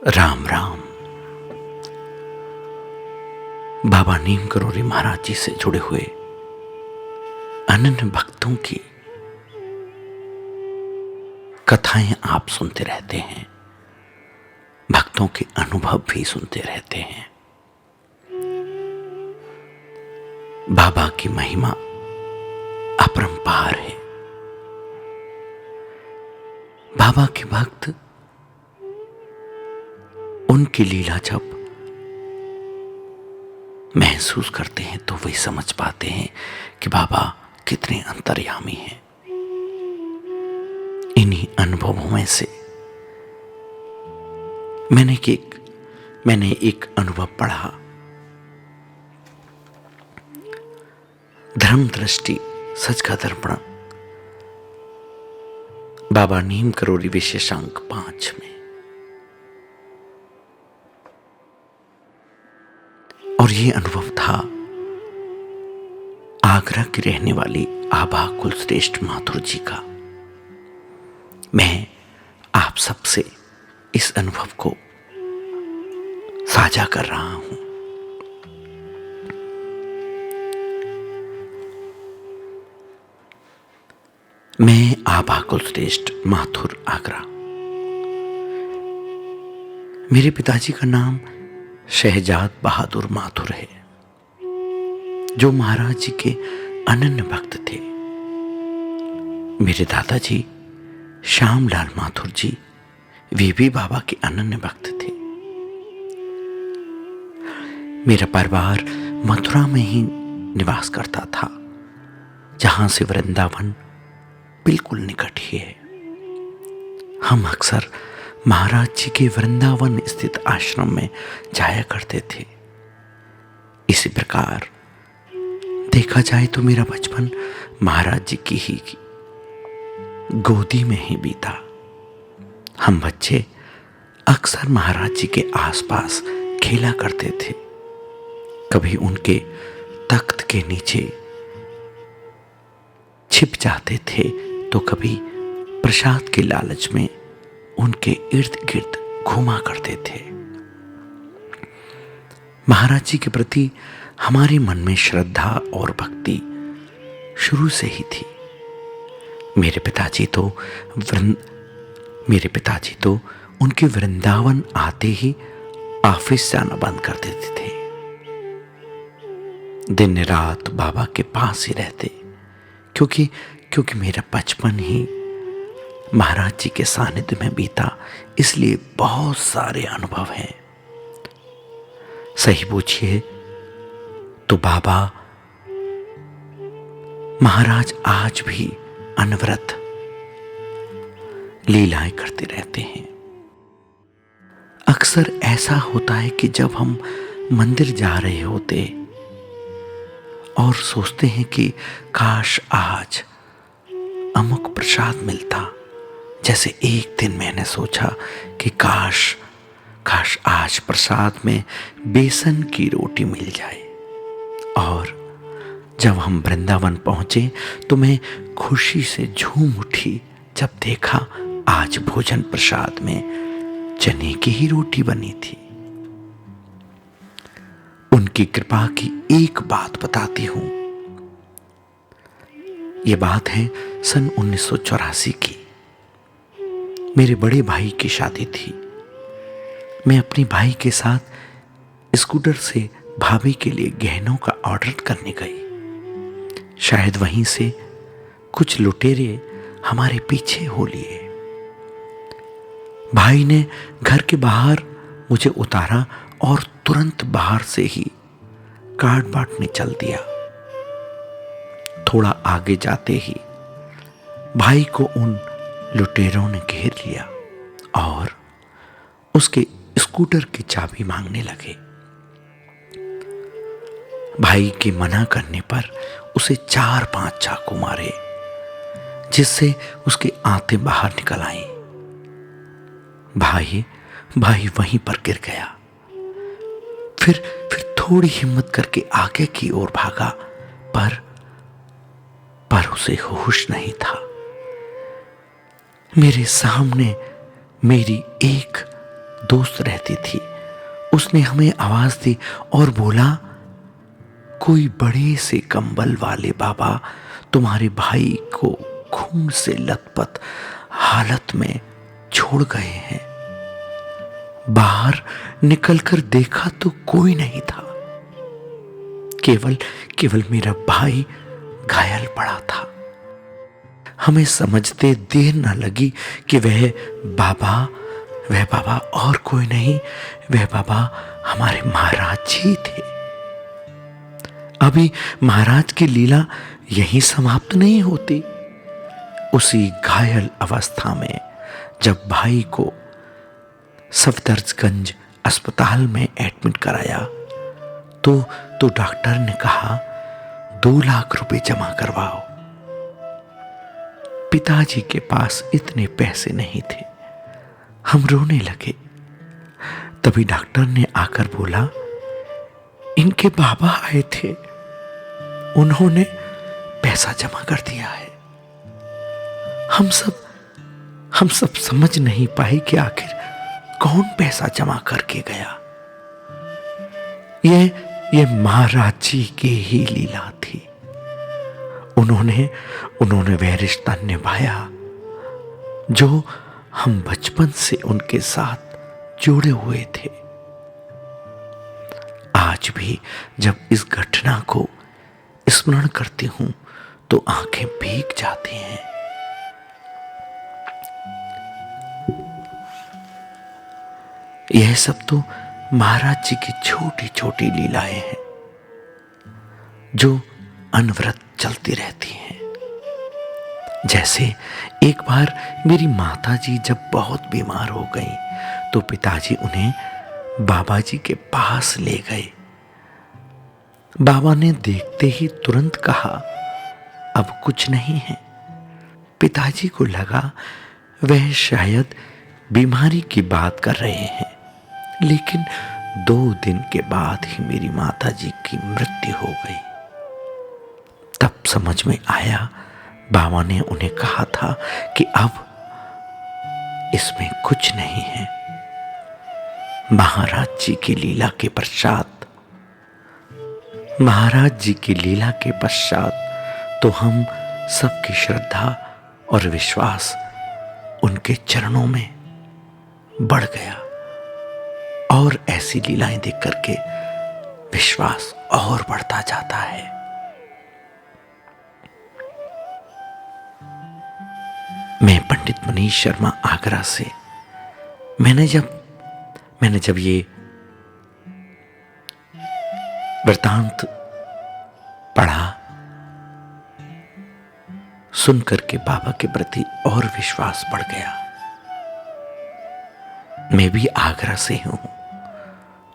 राम राम। बाबा नीम करोली महाराज जी से जुड़े हुए अनन्य भक्तों की कथाएं आप सुनते रहते हैं, भक्तों के अनुभव भी सुनते रहते हैं। बाबा की महिमा अपरंपार है। बाबा के भक्त उनकी लीला जब महसूस करते हैं तो वे समझ पाते हैं कि बाबा कितने अंतर्यामी हैं। इन्हीं अनुभवों में से मैंने एक अनुभव पढ़ा। धर्म दृष्टि सच का दर्पण, बाबा नीम करोली विशेषांक 5 में। और ये अनुभव था आगरा की रहने वाली आभा कुलश्रेष्ठ माथुर जी का। मैं आप सबसे इस अनुभव को साझा कर रहा हूं। मैं आभा कुलश्रेष्ठ माथुर, आगरा। मेरे पिताजी का नाम शहजाद बहादुर माथुर है, जो महाराज जी के अनन्य भक्त थे। मेरे दादाजी श्यामलाल माथुर जी, वे भी बाबा के अनन्य भक्त थे। मेरा परिवार मथुरा में ही निवास करता था, जहां से वृंदावन बिल्कुल निकट ही है। हम अक्सर महाराज जी के वृंदावन स्थित आश्रम में जाया करते थे। इसी प्रकार देखा जाए तो मेरा बचपन महाराज जी की ही गोदी में ही बीता। हम बच्चे अक्सर महाराज जी के आसपास खेला करते थे। कभी उनके तख्त के नीचे छिप जाते थे, तो कभी प्रसाद के लालच में उनके इर्द गिर्द घूमा करते थे। महाराज जी के प्रति हमारे मन में श्रद्धा और भक्ति शुरू से ही थी। मेरे पिताजी तो उनके वृंदावन आते ही ऑफिस जाना बंद कर देते थे। दिन रात बाबा के पास ही रहते, क्योंकि मेरा बचपन ही महाराज जी के सानिध्य में बीता, इसलिए बहुत सारे अनुभव हैं। सही पूछिए तो बाबा महाराज आज भी अनवरत लीलाएं करते रहते हैं। अक्सर ऐसा होता है कि जब हम मंदिर जा रहे होते और सोचते हैं कि काश आज अमुक प्रसाद मिलता। जैसे एक दिन मैंने सोचा कि काश आज प्रसाद में बेसन की रोटी मिल जाए। और जब हम वृंदावन पहुंचे तो मैं खुशी से झूम उठी जब देखा आज भोजन प्रसाद में चने की ही रोटी बनी थी। उनकी कृपा की एक बात बताती हूं। यह बात है सन 1984 की। मेरे बड़े भाई की शादी थी। मैं अपने भाई के साथ स्कूटर से भाभी के लिए गहनों का ऑर्डर करने गई। शायद वहीं से कुछ लुटेरे हमारे पीछे हो लिए। भाई ने घर के बाहर मुझे उतारा और तुरंत बाहर से ही कार्ड बांटने चल दिया। थोड़ा आगे जाते ही भाई को उन लुटेरों ने घेर लिया और उसके स्कूटर की चाबी मांगने लगे। भाई के मना करने पर उसे 4-5 चाकू मारे, जिससे उसकी आंतें बाहर निकल आईं। भाई वहीं पर गिर गया। फिर थोड़ी हिम्मत करके आगे की ओर भागा, पर उसे होश नहीं था। मेरे सामने मेरी एक दोस्त रहती थी, उसने हमें आवाज दी और बोला, कोई बड़े से कंबल वाले बाबा तुम्हारे भाई को खून से लथपथ हालत में छोड़ गए हैं। बाहर निकलकर देखा तो कोई नहीं था, केवल केवल मेरा भाई घायल पड़ा था। हमें समझते देर न लगी कि वह बाबा और कोई नहीं, वह बाबा हमारे महाराज जी थे। अभी महाराज की लीला यहीं समाप्त नहीं होती। उसी घायल अवस्था में जब भाई को सफदरजंग अस्पताल में एडमिट कराया तो डॉक्टर ने कहा 2 लाख रुपए जमा करवाओ। पिताजी के पास इतने पैसे नहीं थे। हम रोने लगे। तभी डॉक्टर ने आकर बोला, इनके बाबा आए थे, उन्होंने पैसा जमा कर दिया है। हम सब समझ नहीं पाए कि आखिर कौन पैसा जमा करके गया। ये महाराज जी की ही लीला थी। उन्होंने वह रिश्ता निभाया जो हम बचपन से उनके साथ जुड़े हुए थे। आज भी जब इस घटना को स्मरण करती हूं तो आंखें भीग जाती हैं। यह सब तो महाराज जी की छोटी छोटी लीलाएं हैं जो अनवरत चलती रहती हैं। जैसे एक बार मेरी माताजी जब बहुत बीमार हो गई तो पिताजी उन्हें बाबा जी के पास ले गए। बाबा ने देखते ही तुरंत कहा, अब कुछ नहीं है। पिताजी को लगा वह शायद बीमारी की बात कर रहे हैं, लेकिन 2 दिन के बाद ही मेरी माताजी की मृत्यु हो गई। तब समझ में आया बाबा ने उन्हें कहा था कि अब इसमें कुछ नहीं है। महाराज जी की लीला के पश्चात तो हम सबकी श्रद्धा और विश्वास उनके चरणों में बढ़ गया और ऐसी लीलाएं देख करके विश्वास और बढ़ता जाता है। मैं पंडित मनीष शर्मा आगरा से मैंने जब ये वृतांत पढ़ा, सुन करके बाबा के प्रति और विश्वास बढ़ गया। मैं भी आगरा से हूं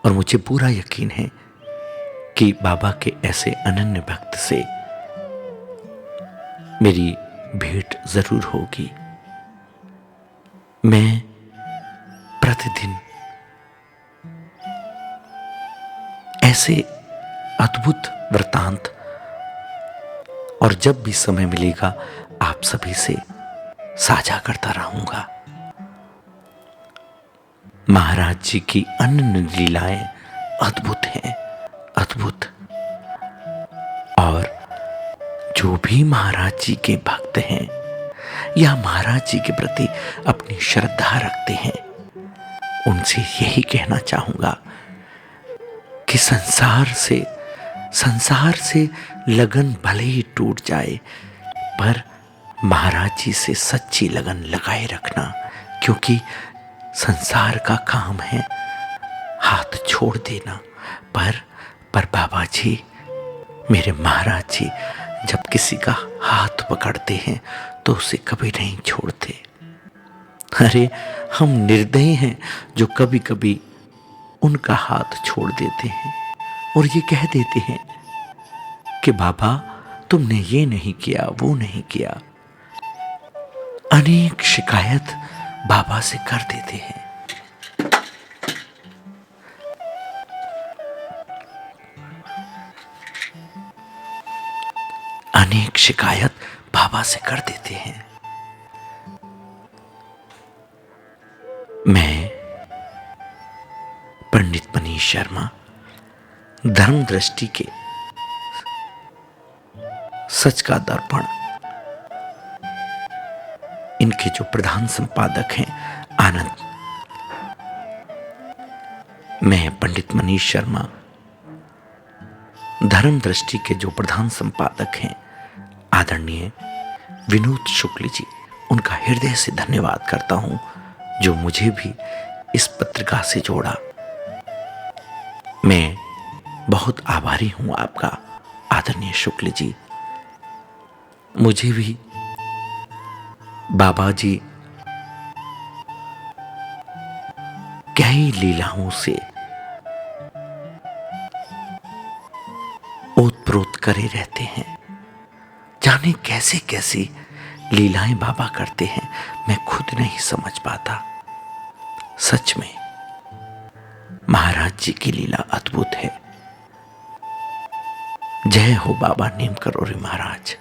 और मुझे पूरा यकीन है कि बाबा के ऐसे अनन्य भक्त से मेरी भेंट जरूर होगी। मैं प्रतिदिन ऐसे अद्भुत वृतांत और जब भी समय मिलेगा आप सभी से साझा करता रहूंगा। महाराज जी की अनन्य लीलाएं अद्भुत हैं, अद्भुत। और जो भी महाराज जी के भक्त हैं या महाराज जी के प्रति अपनी श्रद्धा रखते हैं, उनसे यही कहना चाहूंगा कि संसार से लगन भले ही टूट जाए, पर महाराज जी से सच्ची लगन लगाए रखना, क्योंकि संसार का काम है हाथ छोड़ देना, पर बाबा जी, मेरे महाराज जी जब किसी का हाथ पकड़ते हैं तो उसे कभी नहीं छोड़ते। अरे हम निर्दयी हैं जो कभी कभी उनका हाथ छोड़ देते हैं और ये कह देते हैं कि बाबा तुमने ये नहीं किया, वो नहीं किया। अनेक शिकायत बाबा से कर देते हैं। अनेक शिकायत बाबा से कर देते हैं। मनीष शर्मा धर्म दृष्टि के सच का दर्पण, इनके जो प्रधान संपादक हैं आनंद, मैं पंडित मनीष शर्मा धर्म दृष्टि के जो प्रधान संपादक हैं आदरणीय विनोद शुक्ल जी, उनका हृदय से धन्यवाद करता हूं जो मुझे भी इस पत्रिका से जोड़ा। मैं बहुत आभारी हूं आपका आदरणीय शुक्ल जी। मुझे भी बाबा जी कई लीलाओं से ओतप्रोत करे रहते हैं। जाने कैसे कैसी लीलाएं बाबा करते हैं, मैं खुद नहीं समझ पाता। सच में महाराज जी की लीला अद्भुत है। जय हो बाबा नीम करोरी महाराज,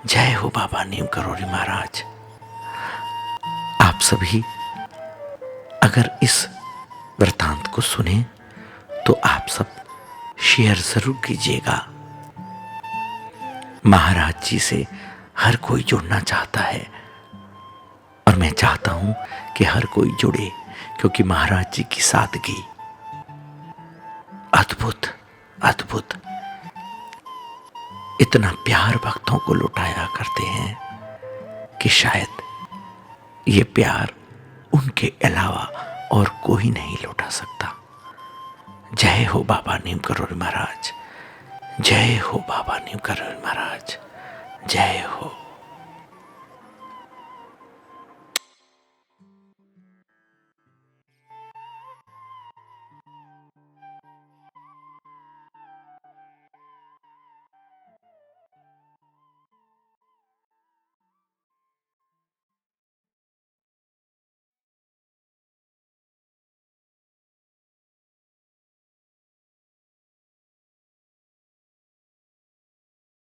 जय हो बाबा नीम करोरी महाराज। आप सभी अगर इस वृतांत को सुने तो आप सब शेयर जरूर कीजिएगा। महाराज जी से हर कोई जुड़ना चाहता है और मैं चाहता हूं कि हर कोई जुड़े, क्योंकि महाराज जी की सादगी अद्भुत अद्भुत, इतना प्यार भक्तों को लुटाया करते हैं कि शायद ये प्यार उनके अलावा और कोई नहीं लौटा सकता। जय हो बाबा नीम करोरी महाराज, जय हो बाबा नीम करोरी महाराज, जय हो।